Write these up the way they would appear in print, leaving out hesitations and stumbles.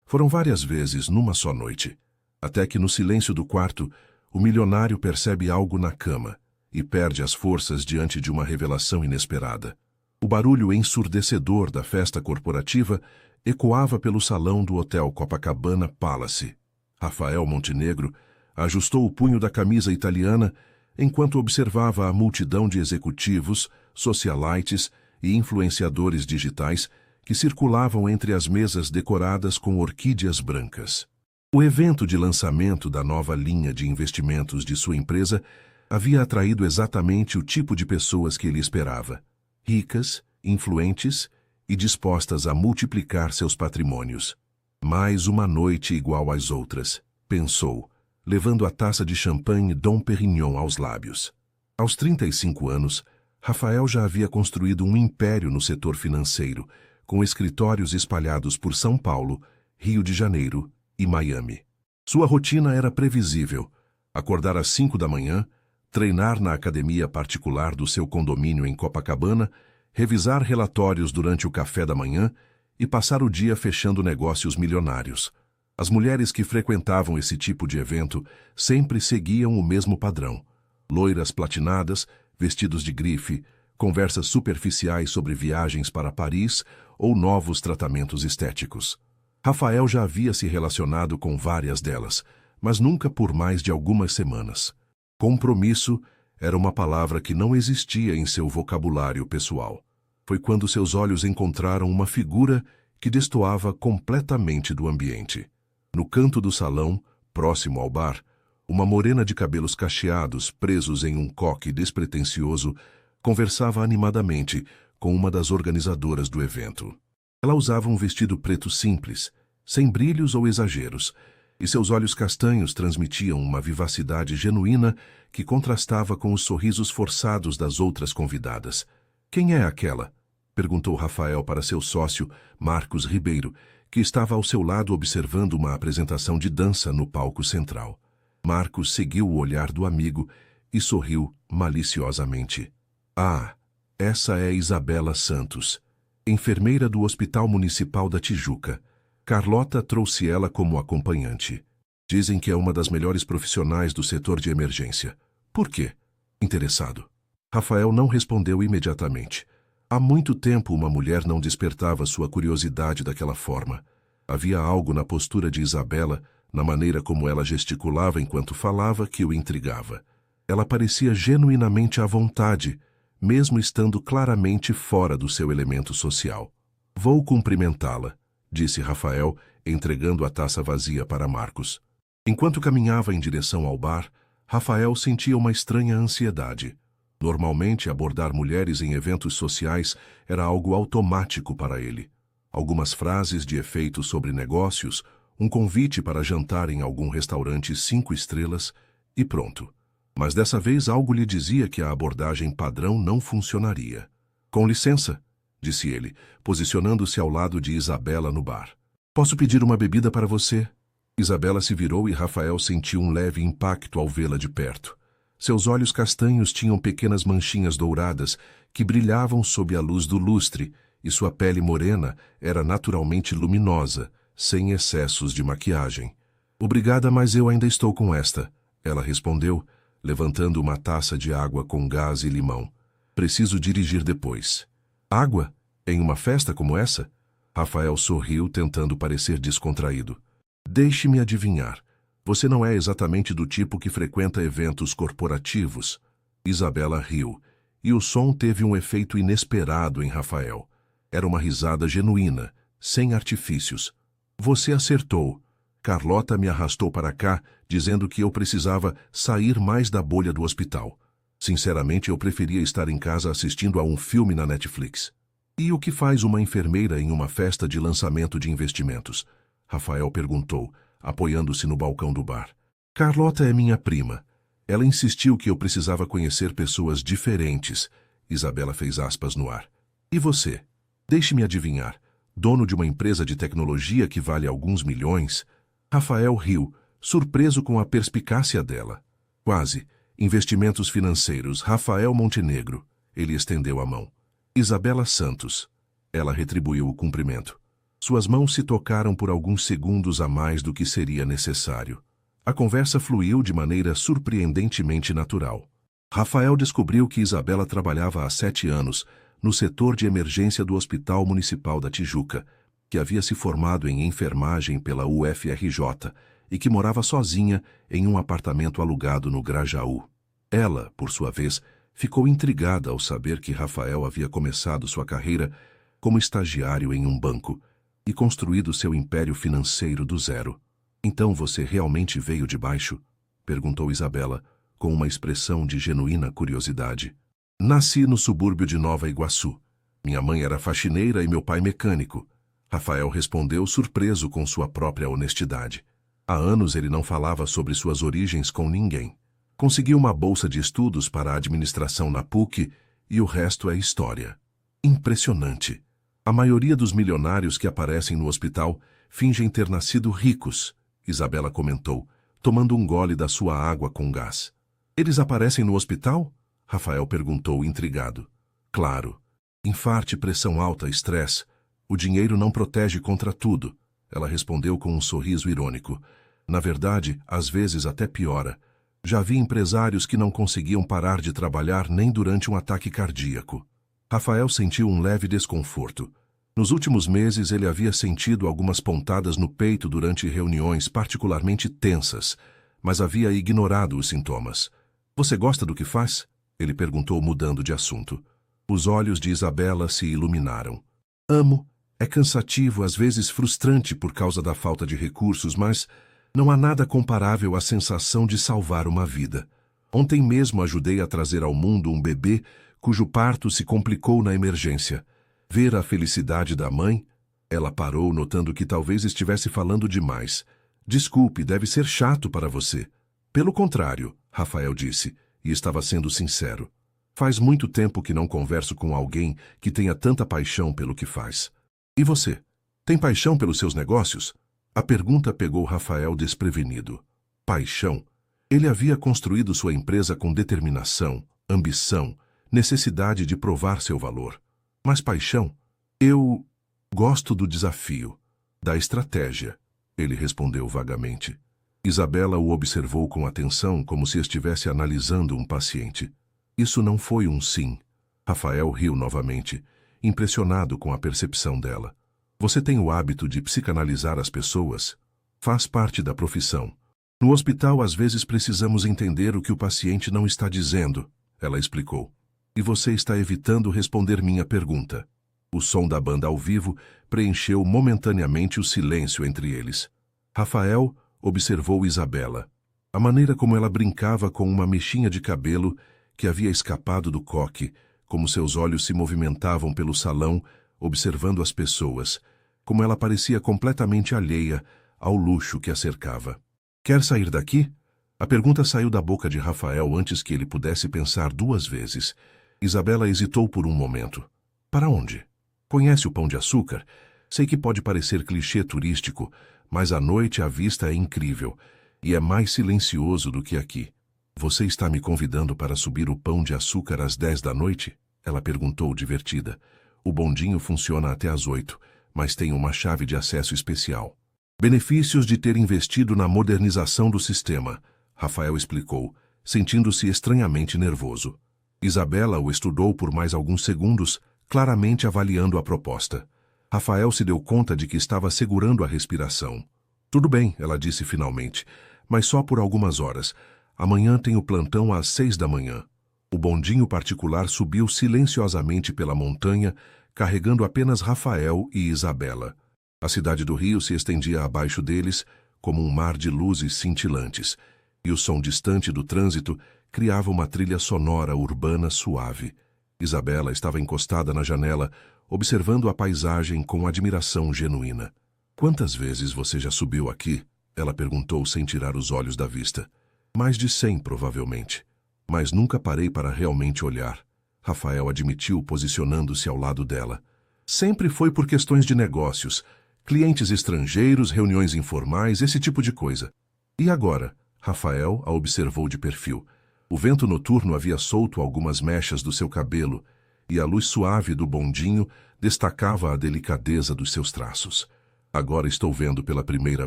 Foram várias vezes numa só noite, até que no silêncio do quarto, o milionário percebe algo na cama e perde as forças diante de uma revelação inesperada. O barulho ensurdecedor da festa corporativa ecoava pelo salão do Hotel Copacabana Palace. Rafael Montenegro ajustou o punho da camisa italiana enquanto observava a multidão de executivos, socialites e influenciadores digitais que circulavam entre as mesas decoradas com orquídeas brancas. O evento de lançamento da nova linha de investimentos de sua empresa havia atraído exatamente o tipo de pessoas que ele esperava: ricas, influentes e dispostas a multiplicar seus patrimônios. Mais uma noite igual às outras, pensou, levando a taça de champanhe Dom Perignon aos lábios. Aos 35 anos, Rafael já havia construído um império no setor financeiro, com escritórios espalhados por São Paulo, Rio de Janeiro e Miami. Sua rotina era previsível: acordar às 5 da manhã, treinar na academia particular do seu condomínio em Copacabana, revisar relatórios durante o café da manhã e passar o dia fechando negócios milionários. As mulheres que frequentavam esse tipo de evento sempre seguiam o mesmo padrão: loiras platinadas, vestidos de grife, conversas superficiais sobre viagens para Paris ou novos tratamentos estéticos. Rafael já havia se relacionado com várias delas, mas nunca por mais de algumas semanas. Compromisso era uma palavra que não existia em seu vocabulário pessoal. Foi quando seus olhos encontraram uma figura que destoava completamente do ambiente. No canto do salão, próximo ao bar, uma morena de cabelos cacheados, presos em um coque despretensioso, conversava animadamente com uma das organizadoras do evento. Ela usava um vestido preto simples, sem brilhos ou exageros, e seus olhos castanhos transmitiam uma vivacidade genuína que contrastava com os sorrisos forçados das outras convidadas. "Quem é aquela?" perguntou Rafael para seu sócio, Marcos Ribeiro, que estava ao seu lado observando uma apresentação de dança no palco central. Marcos seguiu o olhar do amigo e sorriu maliciosamente. "Ah, essa é Isabela Santos, enfermeira do Hospital Municipal da Tijuca. Carlota trouxe ela como acompanhante. Dizem que é uma das melhores profissionais do setor de emergência. Por quê?" Interessado. Rafael não respondeu imediatamente. Há muito tempo uma mulher não despertava sua curiosidade daquela forma. Havia algo na postura de Isabela, na maneira como ela gesticulava enquanto falava, que o intrigava. Ela parecia genuinamente à vontade, mesmo estando claramente fora do seu elemento social. "Vou cumprimentá-la", disse Rafael, entregando a taça vazia para Marcos. Enquanto caminhava em direção ao bar, Rafael sentia uma estranha ansiedade. Normalmente, abordar mulheres em eventos sociais era algo automático para ele. Algumas frases de efeito sobre negócios, um convite para jantar em algum restaurante 5 estrelas e pronto. Mas dessa vez algo lhe dizia que a abordagem padrão não funcionaria. "Com licença", disse ele, posicionando-se ao lado de Isabela no bar. "Posso pedir uma bebida para você?" Isabela se virou e Rafael sentiu um leve impacto ao vê-la de perto. Seus olhos castanhos tinham pequenas manchinhas douradas que brilhavam sob a luz do lustre, e sua pele morena era naturalmente luminosa, sem excessos de maquiagem. "Obrigada, mas eu ainda estou com esta", ela respondeu, levantando uma taça de água com gás e limão. "Preciso dirigir depois." "Água? Em uma festa como essa?" Rafael sorriu, tentando parecer descontraído. "Deixe-me adivinhar. Você não é exatamente do tipo que frequenta eventos corporativos." Isabela riu, e o som teve um efeito inesperado em Rafael. Era uma risada genuína, sem artifícios. "Você acertou. Carlota me arrastou para cá, dizendo que eu precisava sair mais da bolha do hospital. Sinceramente, eu preferia estar em casa assistindo a um filme na Netflix." "E o que faz uma enfermeira em uma festa de lançamento de investimentos?" Rafael perguntou, apoiando-se no balcão do bar. "Carlota é minha prima. Ela insistiu que eu precisava conhecer pessoas diferentes." Isabela fez aspas no ar. "E você? Deixe-me adivinhar. Dono de uma empresa de tecnologia que vale alguns milhões?" Rafael riu, surpreso com a perspicácia dela. "Quase. Investimentos financeiros. Rafael Montenegro." Ele estendeu a mão. "Isabela Santos." Ela retribuiu o cumprimento. Suas mãos se tocaram por alguns segundos a mais do que seria necessário. A conversa fluiu de maneira surpreendentemente natural. Rafael descobriu que Isabela trabalhava há 7 anos no setor de emergência do Hospital Municipal da Tijuca, que havia se formado em enfermagem pela UFRJ e que morava sozinha em um apartamento alugado no Grajaú. Ela, por sua vez, ficou intrigada ao saber que Rafael havia começado sua carreira como estagiário em um banco e construído seu império financeiro do zero. "Então você realmente veio de baixo?" perguntou Isabela, com uma expressão de genuína curiosidade. "Nasci no subúrbio de Nova Iguaçu. Minha mãe era faxineira e meu pai mecânico." Rafael respondeu surpreso com sua própria honestidade. Há anos ele não falava sobre suas origens com ninguém. Conseguiu uma bolsa de estudos para a administração na PUC e o resto é história. Impressionante. A maioria dos milionários que aparecem no hospital fingem ter nascido ricos, Isabela comentou, tomando um gole da sua água com gás. "Eles aparecem no hospital?" Rafael perguntou intrigado. "Claro. Infarte, pressão alta, estresse. O dinheiro não protege contra tudo." Ela respondeu com um sorriso irônico. "Na verdade, às vezes até piora. Já vi empresários que não conseguiam parar de trabalhar nem durante um ataque cardíaco." Rafael sentiu um leve desconforto. Nos últimos meses ele havia sentido algumas pontadas no peito durante reuniões particularmente tensas, mas havia ignorado os sintomas. "Você gosta do que faz?" ele perguntou, mudando de assunto. Os olhos de Isabela se iluminaram. "Amo. É cansativo, às vezes frustrante por causa da falta de recursos, mas não há nada comparável à sensação de salvar uma vida. Ontem mesmo ajudei a trazer ao mundo um bebê cujo parto se complicou na emergência. Ver a felicidade da mãe..." Ela parou, notando que talvez estivesse falando demais. "Desculpe, deve ser chato para você." "Pelo contrário," Rafael disse, e estava sendo sincero. "Faz muito tempo que não converso com alguém que tenha tanta paixão pelo que faz." "E você? Tem paixão pelos seus negócios?" A pergunta pegou Rafael desprevenido. Paixão? Ele havia construído sua empresa com determinação, ambição, necessidade de provar seu valor. Mas paixão? "Eu gosto do desafio, da estratégia," ele respondeu vagamente. Isabela o observou com atenção, como se estivesse analisando um paciente. Isso não foi um sim. Rafael riu novamente, impressionado com a percepção dela. "Você tem o hábito de psicanalizar as pessoas? Faz parte da profissão. No hospital, às vezes precisamos entender o que o paciente não está dizendo," ela explicou. "E você está evitando responder minha pergunta." O som da banda ao vivo preencheu momentaneamente o silêncio entre eles. Rafael observou Isabela. A maneira como ela brincava com uma mechinha de cabelo que havia escapado do coque, como seus olhos se movimentavam pelo salão, observando as pessoas, como ela parecia completamente alheia ao luxo que a cercava. "Quer sair daqui?" A pergunta saiu da boca de Rafael antes que ele pudesse pensar 2 vezes. Isabela hesitou por um momento. "Para onde?" "Conhece o Pão de Açúcar? Sei que pode parecer clichê turístico, mas à noite a vista é incrível e é mais silencioso do que aqui." "Você está me convidando para subir o Pão de Açúcar às 10 da noite?" ela perguntou, divertida. "O bondinho funciona até às 8, mas tem uma chave de acesso especial." "Benefícios de ter investido na modernização do sistema," Rafael explicou, sentindo-se estranhamente nervoso. Isabela o estudou por mais alguns segundos, claramente avaliando a proposta. Rafael se deu conta de que estava segurando a respiração. "Tudo bem," ela disse finalmente, "mas só por algumas horas. Amanhã tenho plantão às 6 da manhã." O bondinho particular subiu silenciosamente pela montanha, carregando apenas Rafael e Isabela. A cidade do Rio se estendia abaixo deles, como um mar de luzes cintilantes, e o som distante do trânsito criava uma trilha sonora urbana suave. Isabela estava encostada na janela, observando a paisagem com admiração genuína. "Quantas vezes você já subiu aqui?" ela perguntou sem tirar os olhos da vista. "Mais de 100, provavelmente. Mas nunca parei para realmente olhar." Rafael admitiu, posicionando-se ao lado dela. "Sempre foi por questões de negócios. Clientes estrangeiros, reuniões informais, esse tipo de coisa." "E agora?" Rafael a observou de perfil. O vento noturno havia solto algumas mechas do seu cabelo, e a luz suave do bondinho Destacava a delicadeza dos seus traços. Agora estou vendo pela primeira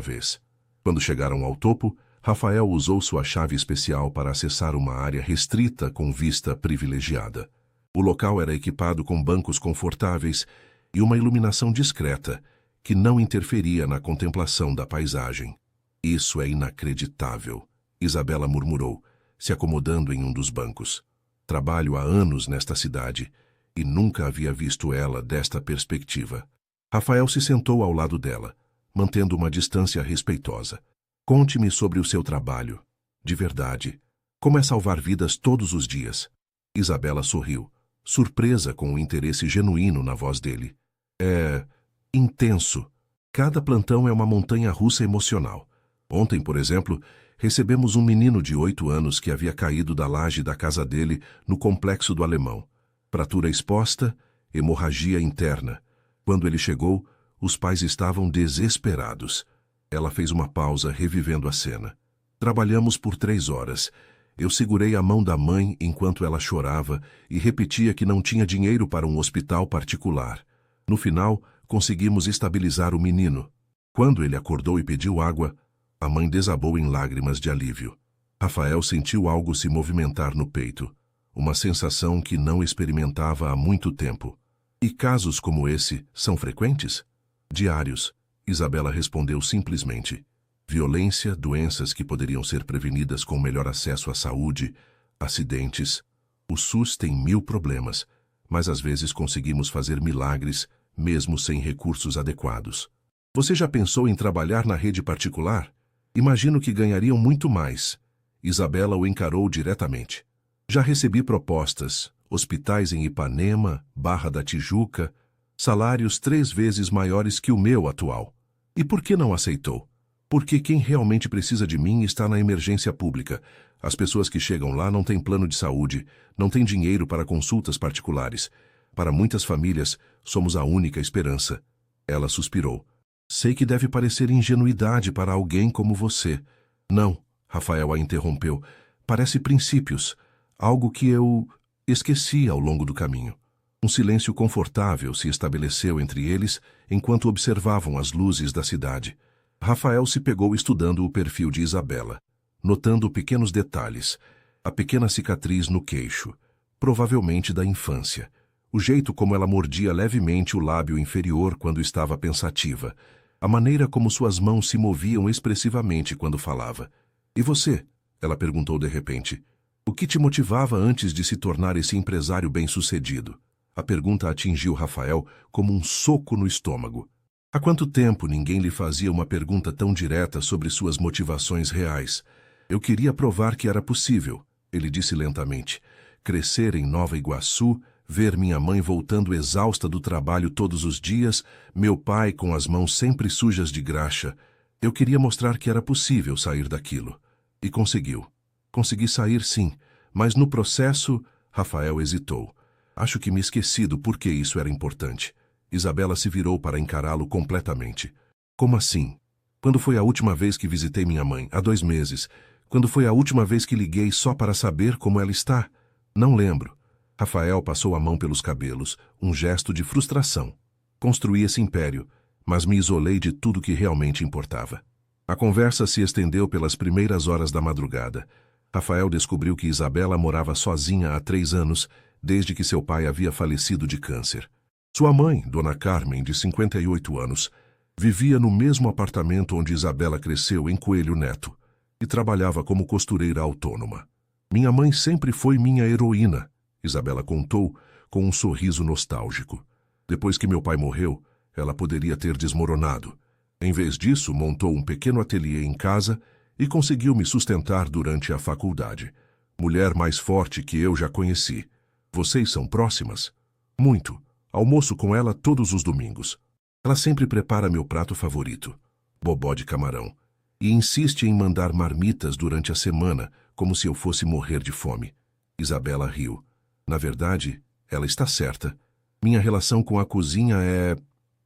vez. Quando chegaram ao topo, Rafael usou sua chave especial para acessar uma área restrita com vista privilegiada. O local era equipado com bancos confortáveis e uma iluminação discreta, que não interferia na contemplação da paisagem. Isso é inacreditável, Isabela murmurou, se acomodando em um dos bancos. Trabalho há anos nesta cidade e nunca havia visto ela desta perspectiva. Rafael se sentou ao lado dela, mantendo uma distância respeitosa. Conte-me sobre o seu trabalho. De verdade. Como é salvar vidas todos os dias? Isabela sorriu, surpresa com o interesse genuíno na voz dele. É intenso. Cada plantão é uma montanha-russa emocional. Ontem, por exemplo, recebemos um menino de 8 anos que havia caído da laje da casa dele no Complexo do Alemão. Fratura exposta, hemorragia interna. Quando ele chegou, os pais estavam desesperados. Ela fez uma pausa, revivendo a cena. Trabalhamos por 3 horas. Eu segurei a mão da mãe enquanto ela chorava e repetia que não tinha dinheiro para um hospital particular. No final, conseguimos estabilizar o menino. Quando ele acordou e pediu água, a mãe desabou em lágrimas de alívio. Rafael sentiu algo se movimentar no peito, uma sensação que não experimentava há muito tempo. E casos como esse são frequentes? Diários, Isabela respondeu simplesmente. Violência, doenças que poderiam ser prevenidas com melhor acesso à saúde, acidentes. O SUS tem 1000 problemas, mas às vezes conseguimos fazer milagres, mesmo sem recursos adequados. Você já pensou em trabalhar na rede particular? Imagino que ganhariam muito mais. Isabela o encarou diretamente. Já recebi propostas, hospitais em Ipanema, Barra da Tijuca, salários 3 vezes maiores que o meu atual. E por que não aceitou? Porque quem realmente precisa de mim está na emergência pública. As pessoas que chegam lá não têm plano de saúde, não têm dinheiro para consultas particulares. Para muitas famílias, somos a única esperança. Ela suspirou. Sei que deve parecer ingenuidade para alguém como você. Não, Rafael a interrompeu. Parece princípios. Algo que eu esqueci ao longo do caminho. Um silêncio confortável se estabeleceu entre eles enquanto observavam as luzes da cidade. Rafael se pegou estudando o perfil de Isabela, notando pequenos detalhes. A pequena cicatriz no queixo, provavelmente da infância. O jeito como ela mordia levemente o lábio inferior quando estava pensativa. A maneira como suas mãos se moviam expressivamente quando falava. E você? Ela perguntou de repente. O que te motivava antes de se tornar esse empresário bem-sucedido? A pergunta atingiu Rafael como um soco no estômago. Há quanto tempo ninguém lhe fazia uma pergunta tão direta sobre suas motivações reais? Eu queria provar que era possível, ele disse lentamente. Crescer em Nova Iguaçu, ver minha mãe voltando exausta do trabalho todos os dias, meu pai com as mãos sempre sujas de graxa. Eu queria mostrar que era possível sair daquilo. E conseguiu. Consegui sair, sim, mas no processo, Rafael hesitou. Acho que me esqueci do porquê isso era importante. Isabela se virou para encará-lo completamente. Como assim? Quando foi a última vez que visitei minha mãe? Há 2 meses. Quando foi a última vez que liguei só para saber como ela está? Não lembro. Rafael passou a mão pelos cabelos, um gesto de frustração. Construí esse império, mas me isolei de tudo que realmente importava. A conversa se estendeu pelas primeiras horas da madrugada. Rafael descobriu que Isabela morava sozinha há 3 anos, desde que seu pai havia falecido de câncer. Sua mãe, Dona Carmen, de 58 anos, vivia no mesmo apartamento onde Isabela cresceu em Coelho Neto e trabalhava como costureira autônoma. Minha mãe sempre foi minha heroína, Isabela contou com um sorriso nostálgico. Depois que meu pai morreu, ela poderia ter desmoronado. Em vez disso, montou um pequeno ateliê em casa e conseguiu me sustentar durante a faculdade. Mulher mais forte que eu já conheci. Vocês são próximas? Muito. Almoço com ela todos os domingos. Ela sempre prepara meu prato favorito, bobó de camarão, e insiste em mandar marmitas durante a semana, como se eu fosse morrer de fome. Isabela riu. Na verdade, ela está certa. Minha relação com a cozinha é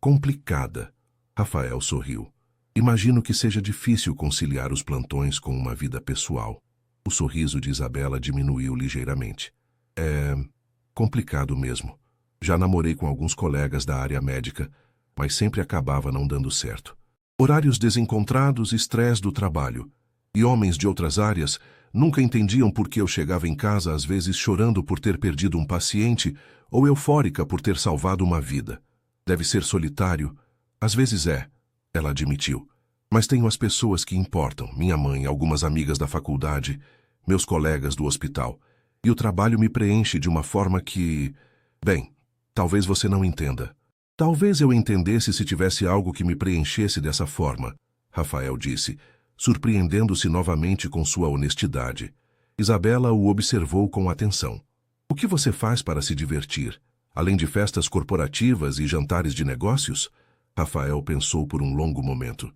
complicada. Rafael sorriu. Imagino que seja difícil conciliar os plantões com uma vida pessoal. O sorriso de Isabela diminuiu ligeiramente. É complicado mesmo. Já namorei com alguns colegas da área médica, mas sempre acabava não dando certo. Horários desencontrados, estresse do trabalho. E homens de outras áreas nunca entendiam por que eu chegava em casa às vezes chorando por ter perdido um paciente ou eufórica por ter salvado uma vida. Deve ser solitário. Às vezes é, ela admitiu. Mas tenho as pessoas que importam, minha mãe, algumas amigas da faculdade, meus colegas do hospital. E o trabalho me preenche de uma forma que... Bem, talvez você não entenda. Talvez eu entendesse se tivesse algo que me preenchesse dessa forma, Rafael disse, surpreendendo-se novamente com sua honestidade. Isabela o observou com atenção. O que você faz para se divertir? Além de festas corporativas e jantares de negócios? Rafael pensou por um longo momento.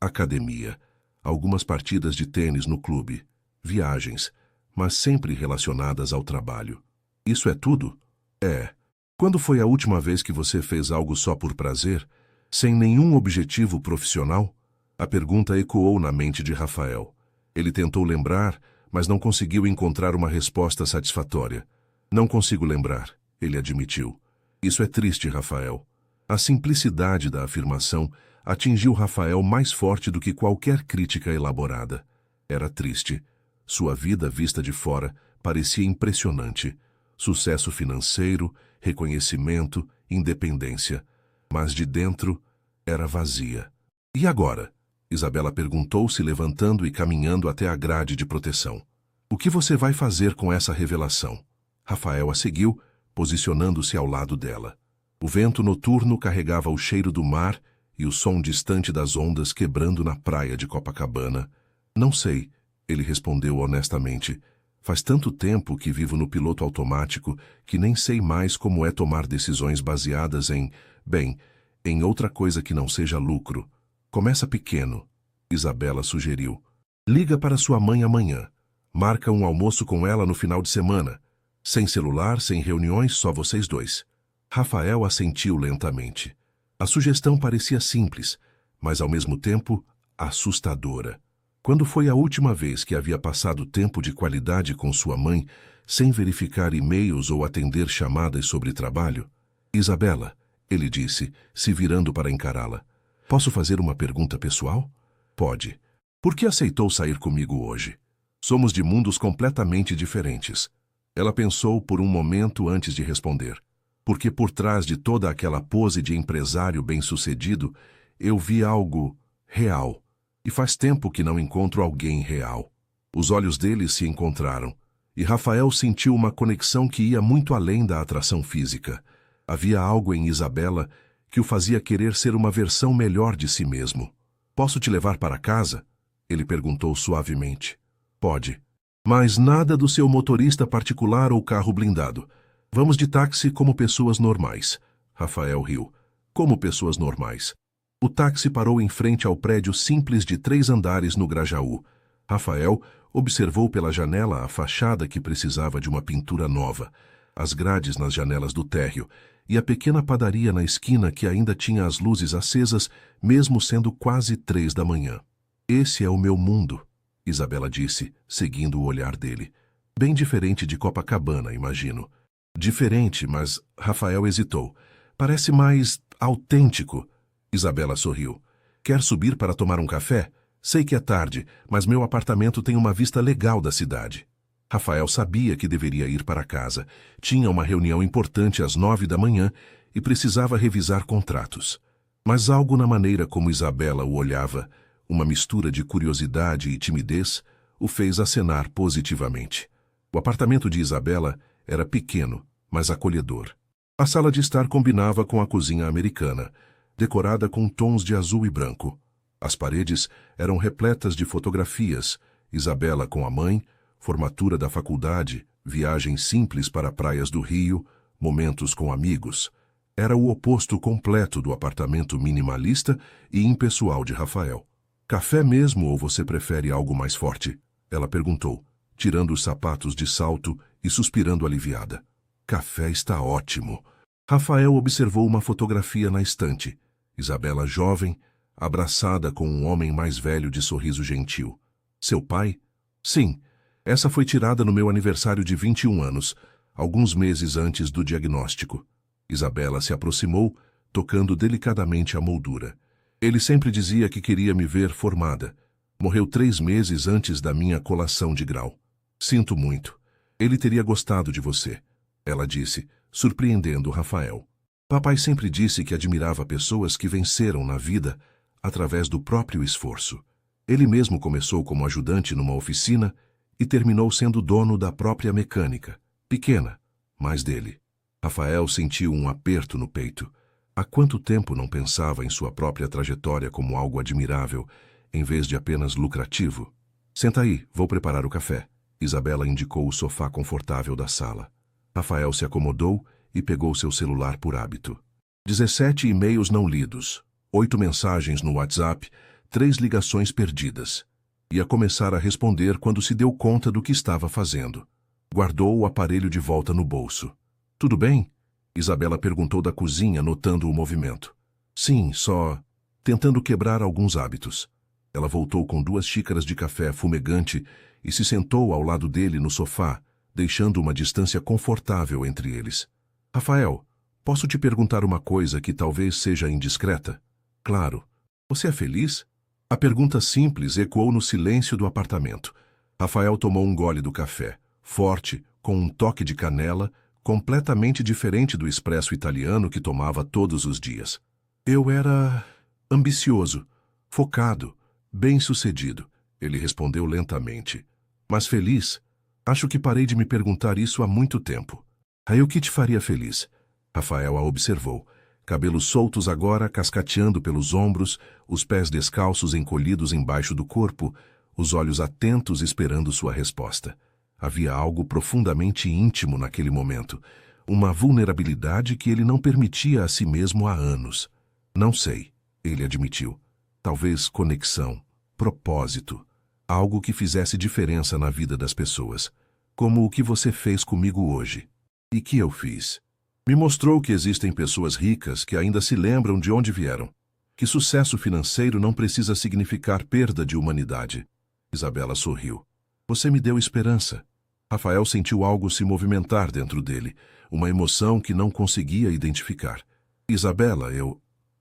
Academia. Algumas partidas de tênis no clube. Viagens, mas sempre relacionadas ao trabalho. Isso é tudo? É. Quando foi a última vez que você fez algo só por prazer, sem nenhum objetivo profissional? A pergunta ecoou na mente de Rafael. Ele tentou lembrar, mas não conseguiu encontrar uma resposta satisfatória. Não consigo lembrar, ele admitiu. Isso é triste, Rafael. A simplicidade da afirmação atingiu Rafael mais forte do que qualquer crítica elaborada. Era triste. Sua vida vista de fora parecia impressionante. Sucesso financeiro, reconhecimento, independência. Mas de dentro era vazia. E agora? Isabela perguntou-se, levantando e caminhando até a grade de proteção. O que você vai fazer com essa revelação? Rafael a seguiu, posicionando-se ao lado dela. O vento noturno carregava o cheiro do mar e o som distante das ondas quebrando na praia de Copacabana. Não sei, ele respondeu honestamente. Faz tanto tempo que vivo no piloto automático que nem sei mais como é tomar decisões baseadas em outra coisa que não seja lucro. Começa pequeno, Isabela sugeriu. Liga para sua mãe amanhã. Marca um almoço com ela no final de semana. Sem celular, sem reuniões, só vocês dois. Rafael assentiu lentamente. A sugestão parecia simples, mas ao mesmo tempo assustadora. Quando foi a última vez que havia passado tempo de qualidade com sua mãe, sem verificar e-mails ou atender chamadas sobre trabalho? Isabela, ele disse, se virando para encará-la. Posso fazer uma pergunta pessoal? Pode. Por que aceitou sair comigo hoje? Somos de mundos completamente diferentes. Ela pensou por um momento antes de responder. Porque por trás de toda aquela pose de empresário bem-sucedido, eu vi algo real. E faz tempo que não encontro alguém real. Os olhos dele se encontraram, e Rafael sentiu uma conexão que ia muito além da atração física. Havia algo em Isabela que o fazia querer ser uma versão melhor de si mesmo. Posso te levar para casa? Ele perguntou suavemente. Pode. Mas nada do seu motorista particular ou carro blindado. Vamos de táxi como pessoas normais. Rafael riu. Como pessoas normais. O táxi parou em frente ao prédio simples de 3 andares no Grajaú. Rafael observou pela janela a fachada que precisava de uma pintura nova, as grades nas janelas do térreo e a pequena padaria na esquina que ainda tinha as luzes acesas, mesmo sendo quase 3 da manhã. Esse é o meu mundo, Isabela disse, seguindo o olhar dele. Bem diferente de Copacabana, imagino. Diferente, mas Rafael hesitou. Parece mais autêntico. Isabela sorriu. Quer subir para tomar um café? Sei que é tarde, mas meu apartamento tem uma vista legal da cidade. Rafael sabia que deveria ir para casa. Tinha uma reunião importante às 9 da manhã e precisava revisar contratos. Mas algo na maneira como Isabela o olhava, uma mistura de curiosidade e timidez, o fez acenar positivamente. O apartamento de Isabela era pequeno, mas acolhedor. A sala de estar combinava com a cozinha americana, decorada com tons de azul e branco. As paredes eram repletas de fotografias, Isabela com a mãe, formatura da faculdade, viagens simples para praias do Rio, momentos com amigos. Era o oposto completo do apartamento minimalista e impessoal de Rafael. Café mesmo ou você prefere algo mais forte? Ela perguntou, tirando os sapatos de salto e suspirando aliviada. Café está ótimo. Rafael observou uma fotografia na estante. Isabela jovem, abraçada com um homem mais velho de sorriso gentil. Seu pai? Sim. Essa foi tirada no meu aniversário de 21 anos. alguns meses antes do diagnóstico. Isabela se aproximou, tocando delicadamente a moldura. Ele sempre dizia que queria me ver formada. Morreu 3 meses antes da minha colação de grau. Sinto muito. Ele teria gostado de você, ela disse, surpreendendo Rafael. Papai sempre disse que admirava pessoas que venceram na vida através do próprio esforço. Ele mesmo começou como ajudante numa oficina e terminou sendo dono da própria mecânica. Pequena, mas dele. Rafael sentiu um aperto no peito. Há quanto tempo não pensava em sua própria trajetória como algo admirável, em vez de apenas lucrativo? Senta aí, vou preparar o café. Isabela indicou o sofá confortável da sala. Rafael se acomodou e pegou seu celular por hábito. 17 e-mails não lidos, 8 mensagens no WhatsApp, 3 ligações perdidas. Ia começar a responder quando se deu conta do que estava fazendo. Guardou o aparelho de volta no bolso. Tudo bem? Isabela perguntou da cozinha, notando o movimento. Sim, só tentando quebrar alguns hábitos. Ela voltou com 2 xícaras de café fumegante e se sentou ao lado dele no sofá, deixando uma distância confortável entre eles. Rafael, posso te perguntar uma coisa que talvez seja indiscreta? Claro. Você é feliz? A pergunta simples ecoou no silêncio do apartamento. Rafael tomou um gole do café, forte, com um toque de canela, completamente diferente do expresso italiano que tomava todos os dias. Eu era ambicioso, focado, bem-sucedido, ele respondeu lentamente. Mas feliz? Acho que parei de me perguntar isso há muito tempo. Aí o que te faria feliz? Rafael a observou. Cabelos soltos agora cascateando pelos ombros, os pés descalços encolhidos embaixo do corpo, os olhos atentos esperando sua resposta. Havia algo profundamente íntimo naquele momento, uma vulnerabilidade que ele não permitia a si mesmo há anos. Não sei, ele admitiu. Talvez conexão, propósito, algo que fizesse diferença na vida das pessoas, como o que você fez comigo hoje. E que eu fiz? Me mostrou que existem pessoas ricas que ainda se lembram de onde vieram, que sucesso financeiro não precisa significar perda de humanidade. Isabela sorriu. Você me deu esperança. Rafael sentiu algo se movimentar dentro dele, uma emoção que não conseguia identificar. Isabela,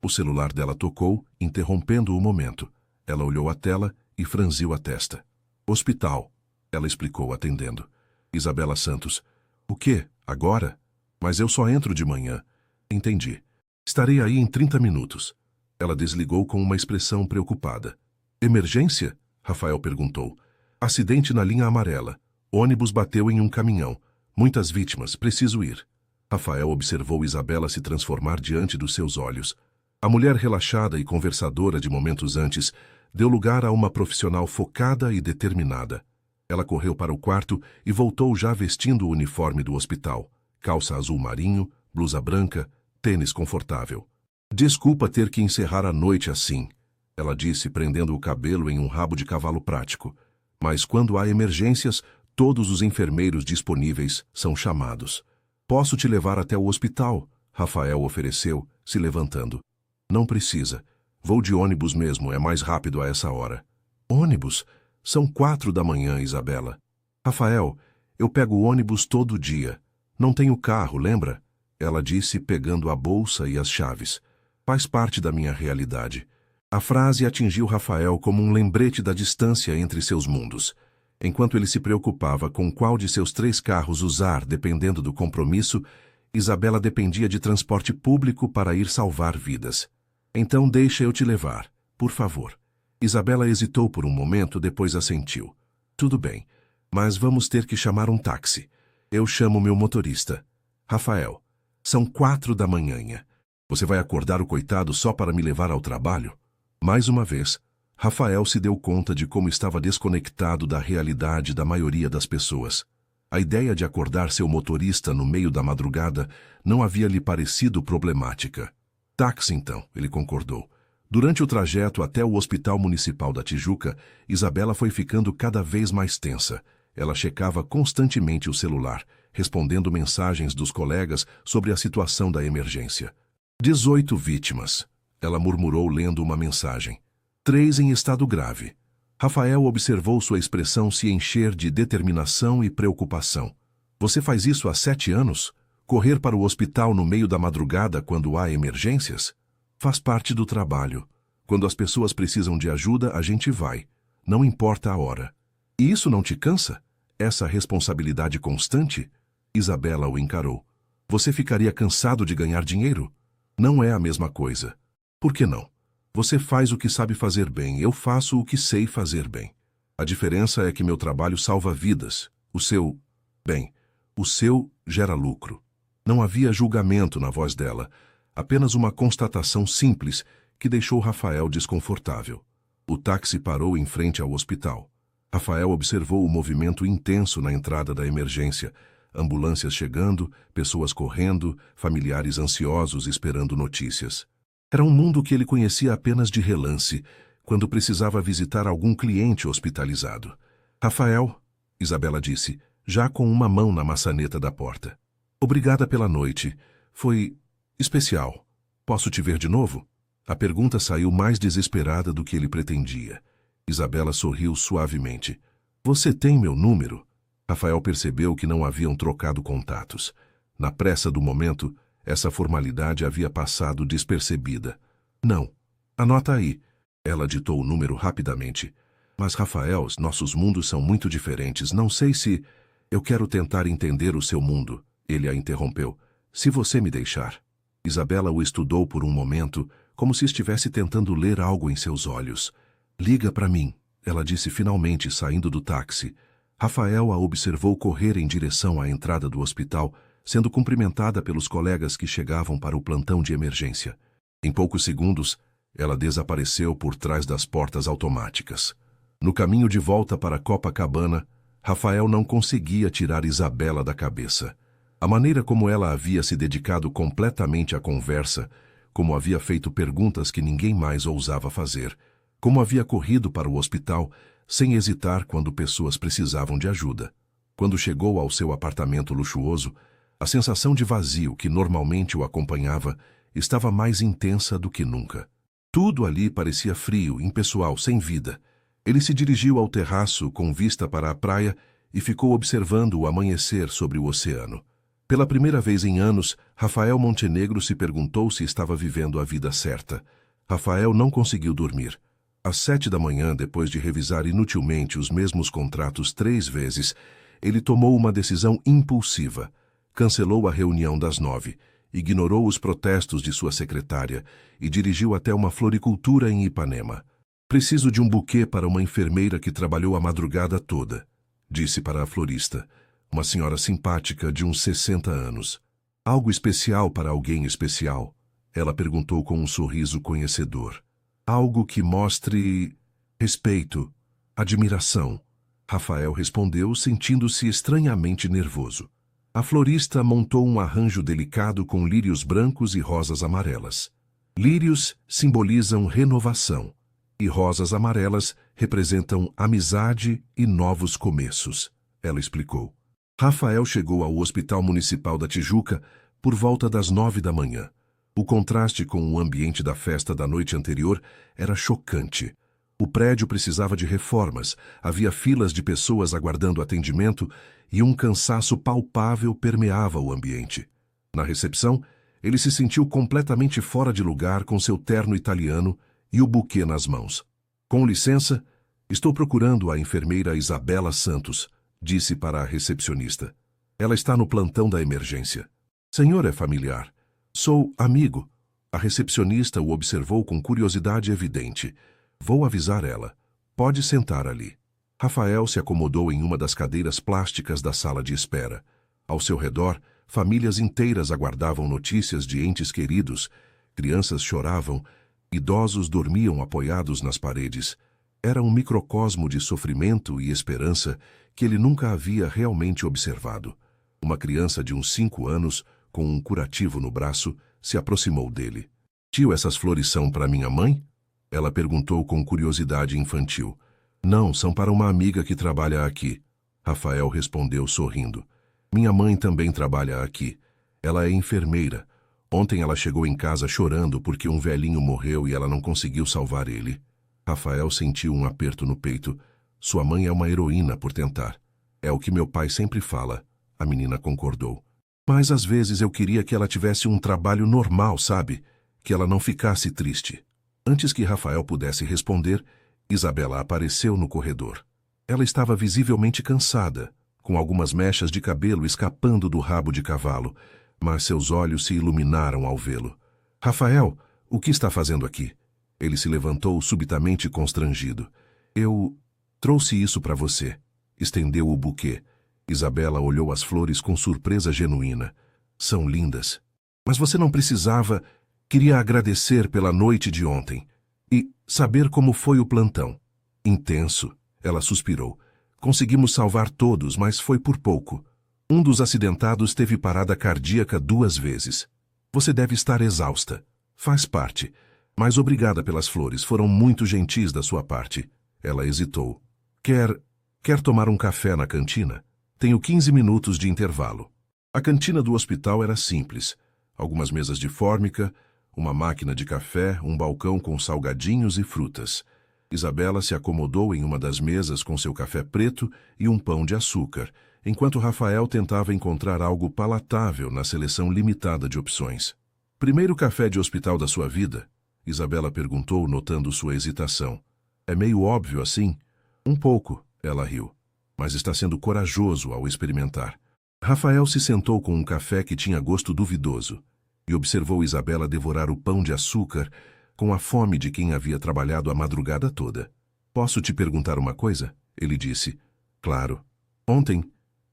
O celular dela tocou, interrompendo o momento. Ela olhou a tela e franziu a testa. Hospital, ela explicou, atendendo. Isabela Santos. O quê? Agora? Mas eu só entro de manhã. Entendi. Estarei aí em 30 minutos. Ela desligou com uma expressão preocupada. Emergência? Rafael perguntou. Acidente na linha amarela. Ônibus bateu em um caminhão. Muitas vítimas, preciso ir. Rafael observou Isabela se transformar diante dos seus olhos. A mulher relaxada e conversadora de momentos antes deu lugar a uma profissional focada e determinada. Ela correu para o quarto e voltou já vestindo o uniforme do hospital. Calça azul marinho, blusa branca, tênis confortável. Desculpa ter que encerrar a noite assim, ela disse, prendendo o cabelo em um rabo de cavalo prático. Mas quando há emergências, todos os enfermeiros disponíveis são chamados. Posso te levar até o hospital? Rafael ofereceu, se levantando. Não precisa. Vou de ônibus mesmo, é mais rápido a essa hora. Ônibus? São 4 da manhã, Isabela. Rafael, eu pego o ônibus todo dia. Não tenho carro, lembra? Ela disse, pegando a bolsa e as chaves. Faz parte da minha realidade. A frase atingiu Rafael como um lembrete da distância entre seus mundos. Enquanto ele se preocupava com qual de seus 3 carros usar dependendo do compromisso, Isabela dependia de transporte público para ir salvar vidas. Então deixa eu te levar, por favor. Isabela hesitou por um momento, depois assentiu. Tudo bem, mas vamos ter que chamar um táxi. Eu chamo meu motorista. Rafael, são 4 da manhã. Você vai acordar o coitado só para me levar ao trabalho? Mais uma vez, Rafael se deu conta de como estava desconectado da realidade da maioria das pessoas. A ideia de acordar seu motorista no meio da madrugada não havia lhe parecido problemática. Táxi, então, ele concordou. Durante o trajeto até o Hospital Municipal da Tijuca, Isabela foi ficando cada vez mais tensa. Ela checava constantemente o celular, respondendo mensagens dos colegas sobre a situação da emergência. 18 vítimas, ela murmurou lendo uma mensagem. 3 em estado grave. Rafael observou sua expressão se encher de determinação e preocupação. Você faz isso há 7 anos? Correr para o hospital no meio da madrugada quando há emergências? Faz parte do trabalho. Quando as pessoas precisam de ajuda, a gente vai. Não importa a hora. E isso não te cansa? Essa responsabilidade constante? Isabela o encarou. Você ficaria cansado de ganhar dinheiro? Não é a mesma coisa. Por que não? Você faz o que sabe fazer bem, eu faço o que sei fazer bem. A diferença é que meu trabalho salva vidas. O seu gera lucro. Não havia julgamento na voz dela, apenas uma constatação simples que deixou Rafael desconfortável. O táxi parou em frente ao hospital. Rafael observou o movimento intenso na entrada da emergência, ambulâncias chegando, pessoas correndo, familiares ansiosos esperando notícias. Era um mundo que ele conhecia apenas de relance, quando precisava visitar algum cliente hospitalizado. Rafael, Isabela disse, já com uma mão na maçaneta da porta. Obrigada pela noite. Foi especial. Posso te ver de novo? A pergunta saiu mais desesperada do que ele pretendia. Isabela sorriu suavemente. Você tem meu número? Rafael percebeu que não haviam trocado contatos. Na pressa do momento, essa formalidade havia passado despercebida. Não. Anota aí. Ela ditou o número rapidamente. Mas, Rafael, nossos mundos são muito diferentes. Não sei se... Eu quero tentar entender o seu mundo. Ele a interrompeu. Se você me deixar. Isabela o estudou por um momento, como se estivesse tentando ler algo em seus olhos. Liga para mim, ela disse finalmente, saindo do táxi. Rafael a observou correr em direção à entrada do hospital, sendo cumprimentada pelos colegas que chegavam para o plantão de emergência. Em poucos segundos, ela desapareceu por trás das portas automáticas. No caminho de volta para Copacabana, Rafael não conseguia tirar Isabela da cabeça. A maneira como ela havia se dedicado completamente à conversa, como havia feito perguntas que ninguém mais ousava fazer, como havia corrido para o hospital sem hesitar quando pessoas precisavam de ajuda. Quando chegou ao seu apartamento luxuoso, a sensação de vazio que normalmente o acompanhava estava mais intensa do que nunca. Tudo ali parecia frio, impessoal, sem vida. Ele se dirigiu ao terraço com vista para a praia e ficou observando o amanhecer sobre o oceano. Pela primeira vez em anos, Rafael Montenegro se perguntou se estava vivendo a vida certa. Rafael não conseguiu dormir. Às 7 da manhã, depois de revisar inutilmente os mesmos contratos 3 vezes, ele tomou uma decisão impulsiva. Cancelou a reunião das 9, ignorou os protestos de sua secretária e dirigiu até uma floricultura em Ipanema. Preciso de um buquê para uma enfermeira que trabalhou a madrugada toda, disse para a florista, uma senhora simpática de uns 60 anos. Algo especial para alguém especial? Ela perguntou com um sorriso conhecedor. Algo que mostre respeito, admiração. Rafael respondeu, sentindo-se estranhamente nervoso. A florista montou um arranjo delicado com lírios brancos e rosas amarelas. Lírios simbolizam renovação, e rosas amarelas representam amizade e novos começos, ela explicou. Rafael chegou ao Hospital Municipal da Tijuca por volta das 9 da manhã. O contraste com o ambiente da festa da noite anterior era chocante. O prédio precisava de reformas, havia filas de pessoas aguardando atendimento e um cansaço palpável permeava o ambiente. Na recepção, ele se sentiu completamente fora de lugar com seu terno italiano e o buquê nas mãos. Com licença, estou procurando a enfermeira Isabela Santos, disse para a recepcionista. Ela está no plantão da emergência. Senhor é familiar. Sou amigo. A recepcionista o observou com curiosidade evidente. Vou avisar ela. Pode sentar ali. Rafael se acomodou em uma das cadeiras plásticas da sala de espera. Ao seu redor, famílias inteiras aguardavam notícias de entes queridos. Crianças choravam, idosos dormiam apoiados nas paredes. Era um microcosmo de sofrimento e esperança que ele nunca havia realmente observado. Uma criança de uns 5 anos, com um curativo no braço, se aproximou dele. Tio, essas flores são para minha mãe? Ela perguntou com curiosidade infantil. Não, são para uma amiga que trabalha aqui. Rafael respondeu sorrindo. Minha mãe também trabalha aqui. Ela é enfermeira. Ontem ela chegou em casa chorando porque um velhinho morreu e ela não conseguiu salvar ele. Rafael sentiu um aperto no peito. Sua mãe é uma heroína por tentar. É o que meu pai sempre fala. a menina concordou. Mas às vezes eu queria que ela tivesse um trabalho normal, sabe? Que ela não ficasse triste. Antes que Rafael pudesse responder, Isabela apareceu no corredor. Ela estava visivelmente cansada, com algumas mechas de cabelo escapando do rabo de cavalo, mas seus olhos se iluminaram ao vê-lo. Rafael, o que está fazendo aqui? Ele se levantou subitamente constrangido. Eu trouxe isso para você. Estendeu o buquê. Isabela olhou as flores com surpresa genuína. São lindas. Mas você não precisava. Queria agradecer pela noite de ontem. E saber como foi o plantão. Intenso. Ela suspirou. Conseguimos salvar todos, mas foi por pouco. Um dos acidentados teve parada cardíaca 2 vezes. Você deve estar exausta. Faz parte. Mas obrigada pelas flores, foram muito gentis da sua parte. Ela hesitou. Quer tomar um café na cantina? Tenho 15 minutos de intervalo. A cantina do hospital era simples. Algumas mesas de fórmica, uma máquina de café, um balcão com salgadinhos e frutas. Isabela se acomodou em uma das mesas com seu café preto e um pão de açúcar, enquanto Rafael tentava encontrar algo palatável na seleção limitada de opções. Primeiro café de hospital da sua vida? Isabela perguntou, notando sua hesitação. É meio óbvio assim? Um pouco, ela riu. Mas está sendo corajoso ao experimentar. Rafael se sentou com um café que tinha gosto duvidoso e observou Isabela devorar o pão de açúcar com a fome de quem havia trabalhado a madrugada toda. Posso te perguntar uma coisa? Ele disse. Claro. Ontem,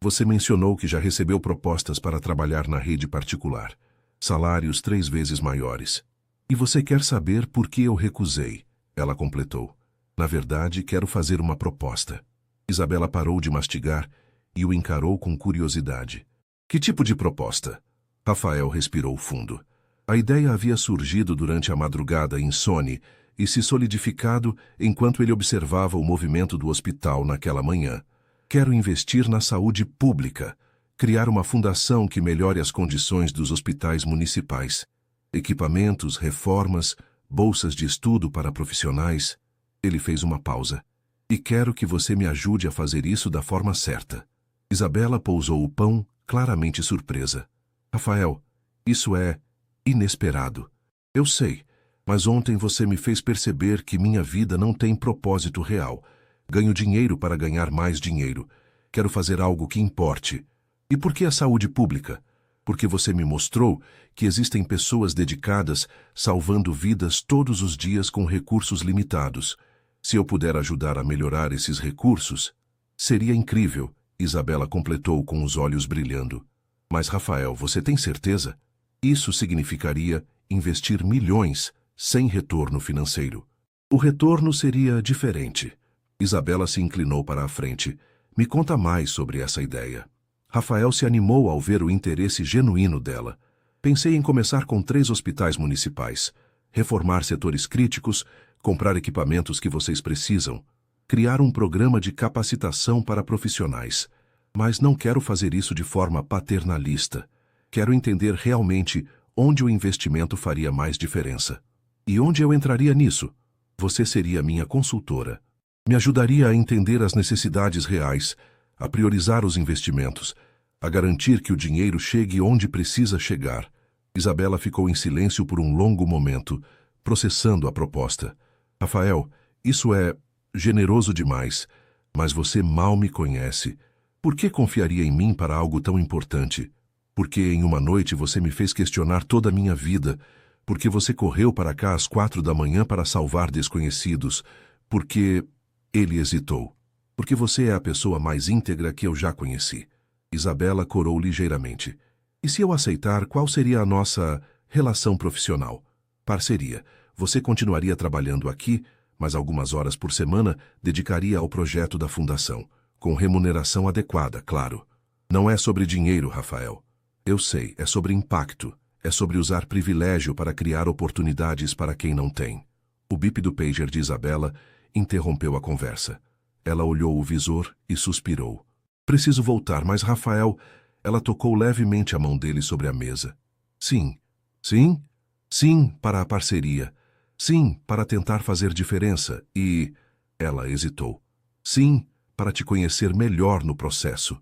você mencionou que já recebeu propostas para trabalhar na rede particular. Salários 3 vezes maiores. E você quer saber por que eu recusei? Ela completou. Na verdade, quero fazer uma proposta. Isabela parou de mastigar e o encarou com curiosidade. Que tipo de proposta? Rafael respirou fundo. A ideia havia surgido durante a madrugada insone e se solidificado enquanto ele observava o movimento do hospital naquela manhã. Quero investir na saúde pública, criar uma fundação que melhore as condições dos hospitais municipais. Equipamentos, reformas, bolsas de estudo para profissionais. Ele fez uma pausa. E quero que você me ajude a fazer isso da forma certa. Isabela pousou o pão, claramente surpresa. Rafael, isso é inesperado. Eu sei, mas ontem você me fez perceber que minha vida não tem propósito real. Ganho dinheiro para ganhar mais dinheiro. Quero fazer algo que importe. E por que a saúde pública? Porque você me mostrou que existem pessoas dedicadas salvando vidas todos os dias com recursos limitados. Se eu puder ajudar a melhorar esses recursos, seria incrível, Isabela completou com os olhos brilhando. Mas, Rafael, você tem certeza? Isso significaria investir milhões sem retorno financeiro. O retorno seria diferente. Isabela se inclinou para a frente. Me conta mais sobre essa ideia. Rafael se animou ao ver o interesse genuíno dela. Pensei em começar com 3 hospitais municipais, reformar setores críticos, comprar equipamentos que vocês precisam, criar um programa de capacitação para profissionais. Mas não quero fazer isso de forma paternalista. Quero entender realmente onde o investimento faria mais diferença. E onde eu entraria nisso? Você seria minha consultora. Me ajudaria a entender as necessidades reais, a priorizar os investimentos, a garantir que o dinheiro chegue onde precisa chegar. Isabela ficou em silêncio por um longo momento, processando a proposta. Rafael, isso é generoso demais, mas você mal me conhece. Por que confiaria em mim para algo tão importante? Porque em uma noite você me fez questionar toda a minha vida, porque você correu para cá às 4 da manhã para salvar desconhecidos, porque... Ele hesitou. Porque você é a pessoa mais íntegra que eu já conheci. Isabela corou ligeiramente. E se eu aceitar, qual seria a nossa relação profissional? Parceria. Você continuaria trabalhando aqui, mas algumas horas por semana dedicaria ao projeto da fundação, com remuneração adequada, claro. Não é sobre dinheiro, Rafael. Eu sei, é sobre impacto. É sobre usar privilégio para criar oportunidades para quem não tem. O bip do pager de Isabela interrompeu a conversa. Ela olhou o visor e suspirou. Preciso voltar, mas Rafael... Ela tocou levemente a mão dele sobre a mesa. Sim. Sim? Sim, para a parceria. Sim, para tentar fazer diferença. E... Ela hesitou. Sim, para te conhecer melhor no processo.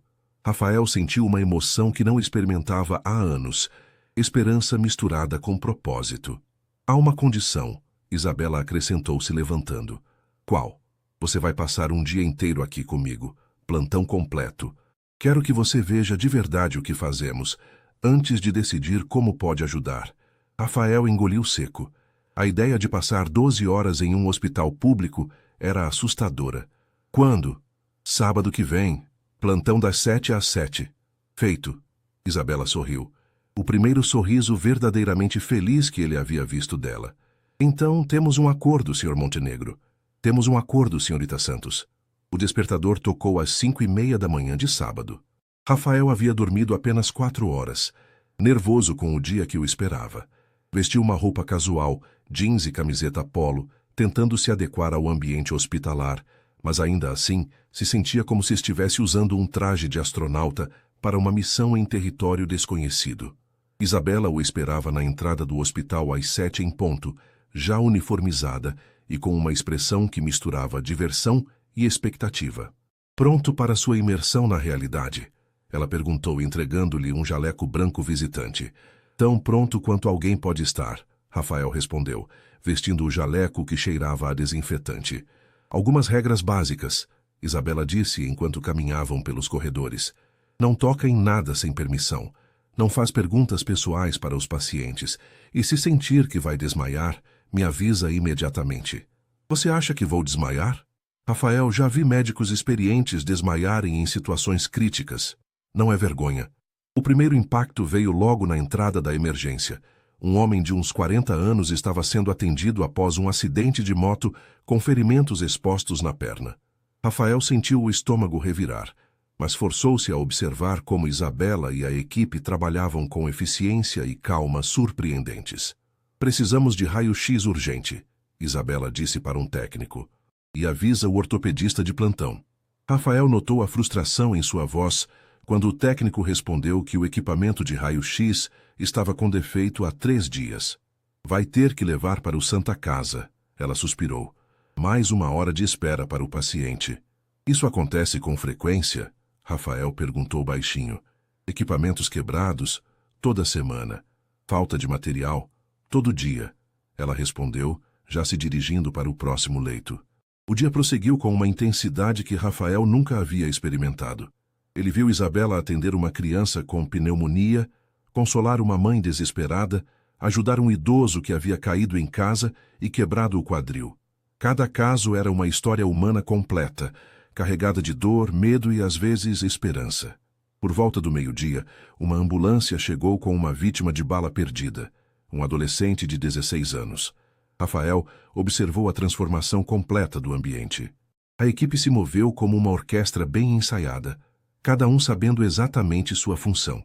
Rafael sentiu uma emoção que não experimentava há anos, esperança misturada com propósito. Há uma condição, Isabela acrescentou se levantando. Qual? Você vai passar um dia inteiro aqui comigo, plantão completo. Quero que você veja de verdade o que fazemos, antes de decidir como pode ajudar. Rafael engoliu seco. A ideia de passar 12 horas em um hospital público era assustadora. Quando? Sábado que vem. Plantão das 7 às 7. Feito. Isabela sorriu. O primeiro sorriso verdadeiramente feliz que ele havia visto dela. Então, temos um acordo, Sr. Montenegro. Temos um acordo, senhorita Santos. O despertador tocou às 5:30 da manhã de sábado. Rafael havia dormido apenas 4 horas, nervoso com o dia que o esperava. Vestiu uma roupa casual, jeans e camiseta polo, tentando se adequar ao ambiente hospitalar, mas ainda assim se sentia como se estivesse usando um traje de astronauta para uma missão em território desconhecido. Isabela o esperava na entrada do hospital às 7 em ponto, já uniformizada e com uma expressão que misturava diversão e expectativa. Pronto para sua imersão na realidade? Ela perguntou, entregando-lhe um jaleco branco visitante. Tão pronto quanto alguém pode estar, Rafael respondeu, vestindo o jaleco que cheirava a desinfetante. Algumas regras básicas, Isabela disse enquanto caminhavam pelos corredores. Não toca em nada sem permissão. Não faz perguntas pessoais para os pacientes. E se sentir que vai desmaiar, me avisa imediatamente. Você acha que vou desmaiar? Rafael, já vi médicos experientes desmaiarem em situações críticas. Não é vergonha. O primeiro impacto veio logo na entrada da emergência. Um homem de uns 40 anos estava sendo atendido após um acidente de moto com ferimentos expostos na perna. Rafael sentiu o estômago revirar, mas forçou-se a observar como Isabela e a equipe trabalhavam com eficiência e calma surpreendentes. Precisamos de raio-x urgente, Isabela disse para um técnico. E avisa o ortopedista de plantão. Rafael notou a frustração em sua voz quando o técnico respondeu que o equipamento de raio-x estava com defeito há 3 dias. Vai ter que levar para o Santa Casa, ela suspirou. Mais 1 hora de espera para o paciente. Isso acontece com frequência? Rafael perguntou baixinho. Equipamentos quebrados? Toda semana. Falta de material? Todo dia. Ela respondeu, já se dirigindo para o próximo leito. O dia prosseguiu com uma intensidade que Rafael nunca havia experimentado. Ele viu Isabela atender uma criança com pneumonia, consolar uma mãe desesperada, ajudar um idoso que havia caído em casa e quebrado o quadril. Cada caso era uma história humana completa, carregada de dor, medo e, às vezes, esperança. Por volta do meio-dia, uma ambulância chegou com uma vítima de bala perdida, um adolescente de 16 anos. Rafael observou a transformação completa do ambiente. A equipe se moveu como uma orquestra bem ensaiada, cada um sabendo exatamente sua função.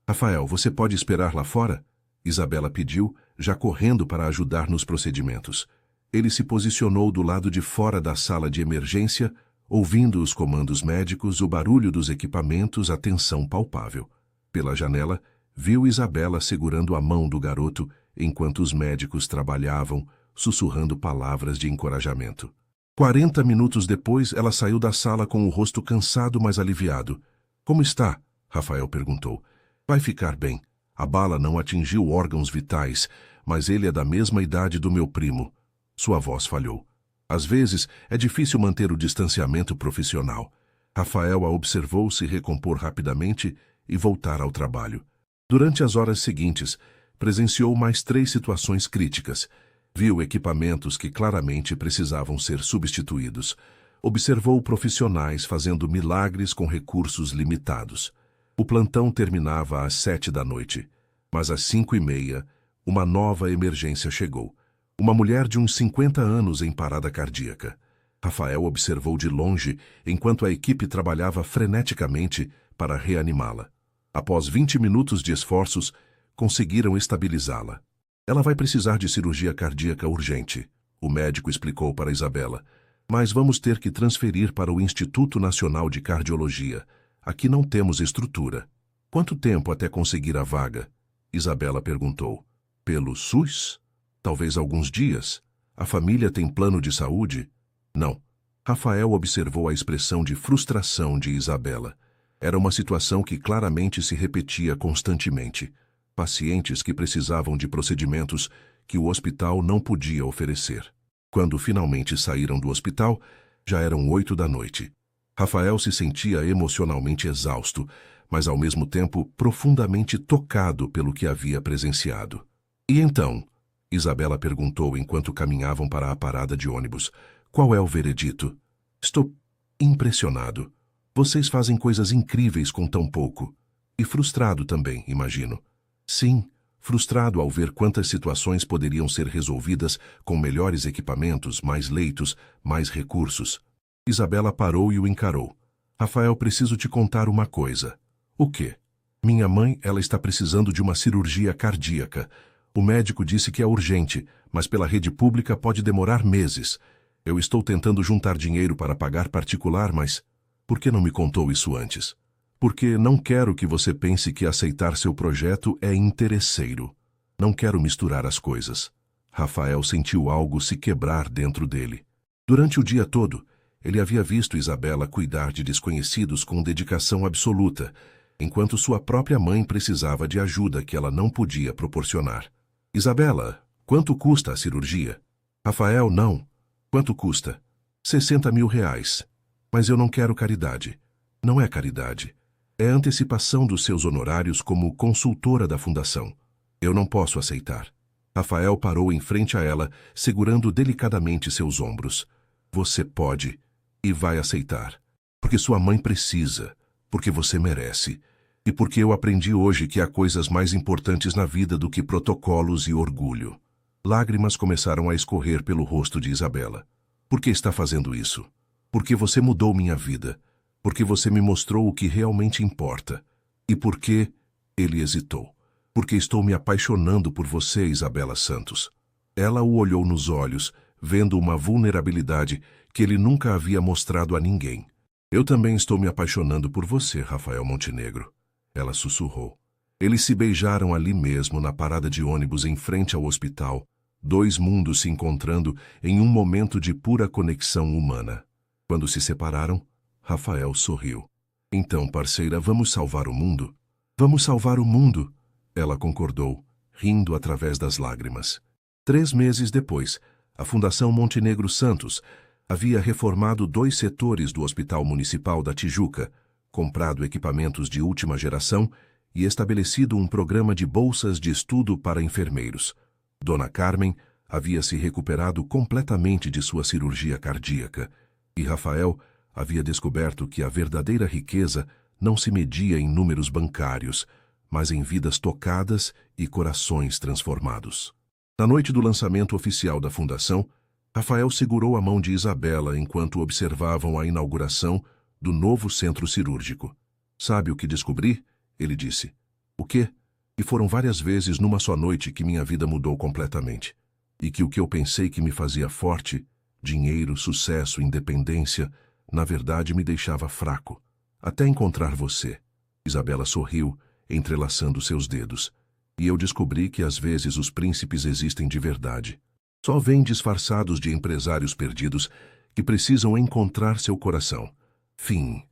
Rafael, você pode esperar lá fora? Isabela pediu, já correndo para ajudar nos procedimentos. Ele se posicionou do lado de fora da sala de emergência, ouvindo os comandos médicos, o barulho dos equipamentos, a tensão palpável. Pela janela, viu Isabela segurando a mão do garoto enquanto os médicos trabalhavam, sussurrando palavras de encorajamento. 40 minutos depois, ela saiu da sala com o rosto cansado, mas aliviado. Como está? Rafael perguntou. Vai ficar bem. A bala não atingiu órgãos vitais, mas ele é da mesma idade do meu primo. Sua voz falhou. Às vezes, é difícil manter o distanciamento profissional. Rafael a observou se recompor rapidamente e voltar ao trabalho. Durante as horas seguintes, presenciou mais 3 situações críticas. Viu equipamentos que claramente precisavam ser substituídos. Observou profissionais fazendo milagres com recursos limitados. O plantão terminava às 7 da noite, mas às 5:30, uma nova emergência chegou. Uma mulher de uns 50 anos em parada cardíaca. Rafael observou de longe enquanto a equipe trabalhava freneticamente para reanimá-la. Após 20 minutos de esforços, conseguiram estabilizá-la. Ela vai precisar de cirurgia cardíaca urgente, o médico explicou para Isabela. Mas vamos ter que transferir para o Instituto Nacional de Cardiologia. Aqui não temos estrutura. Quanto tempo até conseguir a vaga? Isabela perguntou. Pelo SUS? Talvez alguns dias. A família tem plano de saúde? Não. Rafael observou a expressão de frustração de Isabela. Era uma situação que claramente se repetia constantemente. Pacientes que precisavam de procedimentos que o hospital não podia oferecer. Quando finalmente saíram do hospital, já eram 8 da noite. Rafael se sentia emocionalmente exausto, mas ao mesmo tempo profundamente tocado pelo que havia presenciado. E então? Isabela perguntou enquanto caminhavam para a parada de ônibus. Qual é o veredito? Estou impressionado. Vocês fazem coisas incríveis com tão pouco. E frustrado também, imagino. Sim, frustrado ao ver quantas situações poderiam ser resolvidas com melhores equipamentos, mais leitos, mais recursos. Isabela parou e o encarou. Rafael, preciso te contar uma coisa. O quê? Minha mãe, ela está precisando de uma cirurgia cardíaca. O médico disse que é urgente, mas pela rede pública pode demorar meses. Eu estou tentando juntar dinheiro para pagar particular, mas... Por que não me contou isso antes? Porque não quero que você pense que aceitar seu projeto é interesseiro. Não quero misturar as coisas. Rafael sentiu algo se quebrar dentro dele. Durante o dia todo, ele havia visto Isabela cuidar de desconhecidos com dedicação absoluta, enquanto sua própria mãe precisava de ajuda que ela não podia proporcionar. Isabela, quanto custa a cirurgia? Rafael, não. Quanto custa? 60 mil reais. Mas eu não quero caridade. Não é caridade. É antecipação dos seus honorários como consultora da fundação. Eu não posso aceitar. Rafael parou em frente a ela, segurando delicadamente seus ombros. Você pode e vai aceitar. Porque sua mãe precisa. Porque você merece. E porque eu aprendi hoje que há coisas mais importantes na vida do que protocolos e orgulho. Lágrimas começaram a escorrer pelo rosto de Isabela. Por que está fazendo isso? Porque você mudou minha vida. Porque você me mostrou o que realmente importa. E porque... Ele hesitou. Porque estou me apaixonando por você, Isabela Santos. Ela o olhou nos olhos, vendo uma vulnerabilidade que ele nunca havia mostrado a ninguém. Eu também estou me apaixonando por você, Rafael Montenegro. Ela sussurrou. Eles se beijaram ali mesmo, na parada de ônibus em frente ao hospital, 2 mundos se encontrando em um momento de pura conexão humana. Quando se separaram, Rafael sorriu. Então, parceira, vamos salvar o mundo? Vamos salvar o mundo, ela concordou, rindo através das lágrimas. 3 meses depois, a Fundação Montenegro Santos havia reformado 2 setores do Hospital Municipal da Tijuca, comprado equipamentos de última geração e estabelecido um programa de bolsas de estudo para enfermeiros. Dona Carmen havia se recuperado completamente de sua cirurgia cardíaca e Rafael havia descoberto que a verdadeira riqueza não se media em números bancários, mas em vidas tocadas e corações transformados. Na noite do lançamento oficial da fundação, Rafael segurou a mão de Isabela enquanto observavam a inauguração do novo centro cirúrgico. Sabe o que descobri? Ele disse. O quê? E foram várias vezes numa só noite que minha vida mudou completamente. E que o que eu pensei que me fazia forte, dinheiro, sucesso, independência, na verdade me deixava fraco. Até encontrar você. Isabela sorriu, entrelaçando seus dedos. E eu descobri que às vezes os príncipes existem de verdade. Só vêm disfarçados de empresários perdidos que precisam encontrar seu coração. Fim.